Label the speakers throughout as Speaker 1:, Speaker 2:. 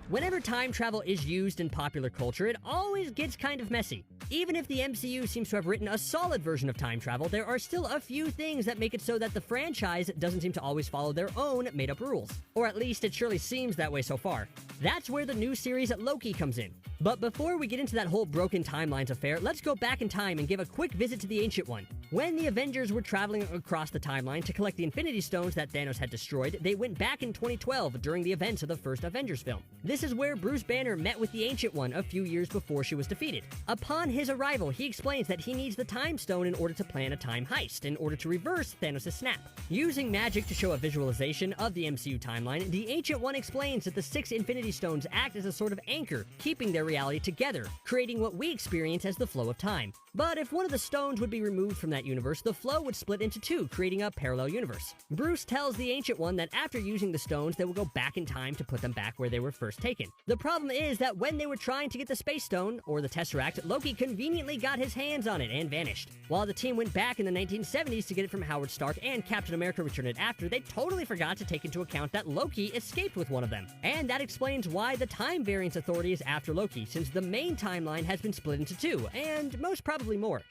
Speaker 1: Whenever time travel is used in popular culture, it always gets kind of messy. Even if the MCU seems to have written a solid version of time travel, there are still a few things that make it so that the franchise doesn't seem to always follow their own made-up rules. Or at least it surely seems that way so far. That's where the new series Loki comes in. But before we get into that whole broken timelines affair, let's go back in time and give a quick visit to the Ancient One. When the Avengers were traveling across the timeline to collect the Infinity Stones that Thanos had destroyed, they went back in 2012 during the events of the first Avengers film. This is where Bruce Banner met with the Ancient One a few years before she was defeated. Upon his arrival, he explains that he needs the Time Stone in order to plan a time heist, in order to reverse Thanos' snap. Using magic to show a visualization of the MCU timeline, the Ancient One explains that the 6 Infinity Stones act as a sort of anchor, keeping their reality together, creating what we experience as the flow of time. But if one of the stones would be removed from that universe, the flow would split into 2, creating a parallel universe. Bruce tells the Ancient One that after using the stones, they will go back in time to put them back where they were first taken. The problem is that when they were trying to get the Space Stone, or the Tesseract, Loki conveniently got his hands on it and vanished. While the team went back in the 1970s to get it from Howard Stark and Captain America returned it after, they totally forgot to take into account that Loki escaped with one of them. And that explains why the Time Variance Authority is after Loki, since the main timeline has been split into 2, and most probably more.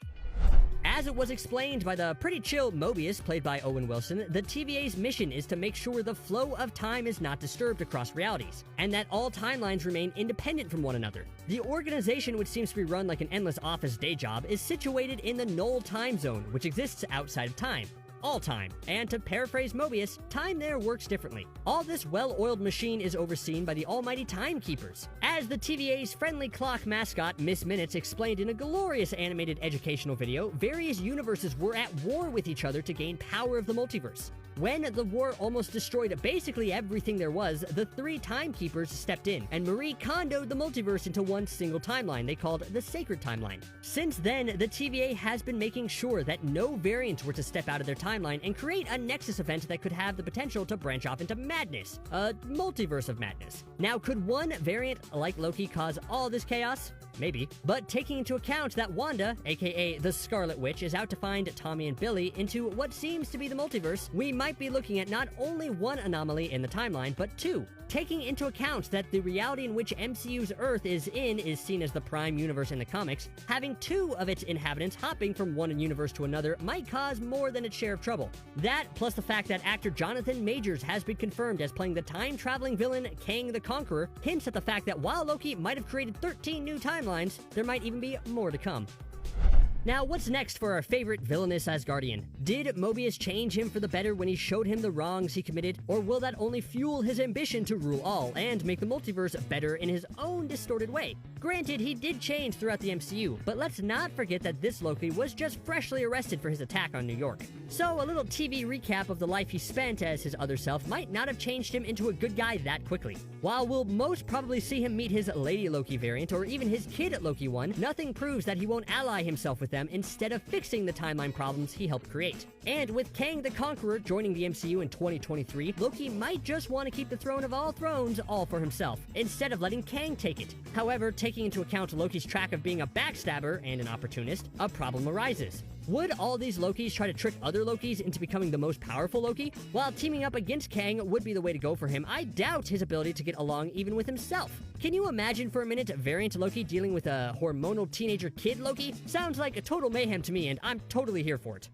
Speaker 1: As it was explained by the pretty chill Mobius, played by Owen Wilson, the TVA's mission is to make sure the flow of time is not disturbed across realities, and that all timelines remain independent from one another. The organization, which seems to be run like an endless office day job, is situated in the null time zone, which exists outside of time. All time. And to paraphrase Mobius, time there works differently. All this well-oiled machine is overseen by the almighty Time-Keepers. As the TVA's friendly clock mascot, Miss Minutes, explained in a glorious animated educational video, various universes were at war with each other to gain power of the multiverse. When the war almost destroyed basically everything there was, the 3 Time-Keepers stepped in, and Marie Kondoed the multiverse into one single timeline they called the Sacred Timeline. Since then, the TVA has been making sure that no variants were to step out of their timeline and create a Nexus event that could have the potential to branch off into madness. A multiverse of madness. Now, could one variant like Loki cause all this chaos? Maybe. But taking into account that Wanda, aka the Scarlet Witch, is out to find Tommy and Billy into what seems to be the multiverse, we might be looking at not only one anomaly in the timeline, but 2. Taking into account that the reality in which MCU's Earth is in is seen as the prime universe in the comics, having 2 of its inhabitants hopping from one universe to another might cause more than its share of trouble. That, plus the fact that actor Jonathan Majors has been confirmed as playing the time-traveling villain Kang the Conqueror, hints at the fact that while Loki might have created 13 new timelines, there might even be more to come. Now, what's next for our favorite villainous Asgardian? Did Mobius change him for the better when he showed him the wrongs he committed? Or will that only fuel his ambition to rule all and make the multiverse better in his own distorted way? Granted, he did change throughout the MCU, but let's not forget that this Loki was just freshly arrested for his attack on New York. So a little TV recap of the life he spent as his other self might not have changed him into a good guy that quickly. While we'll most probably see him meet his Lady Loki variant or even his kid Loki one, nothing proves that he won't ally himself with them instead of fixing the timeline problems he helped create. And with Kang the Conqueror joining the MCU in 2023, Loki might just want to keep the throne of all thrones all for himself, instead of letting Kang take it. However, taking into account Loki's track of being a backstabber and an opportunist, a problem arises. Would all these Lokis try to trick other Lokis into becoming the most powerful Loki? While teaming up against Kang would be the way to go for him, I doubt his ability to get along even with himself. Can you imagine for a minute variant Loki dealing with a hormonal teenager kid Loki? Sounds like a total mayhem to me, and I'm totally here for it.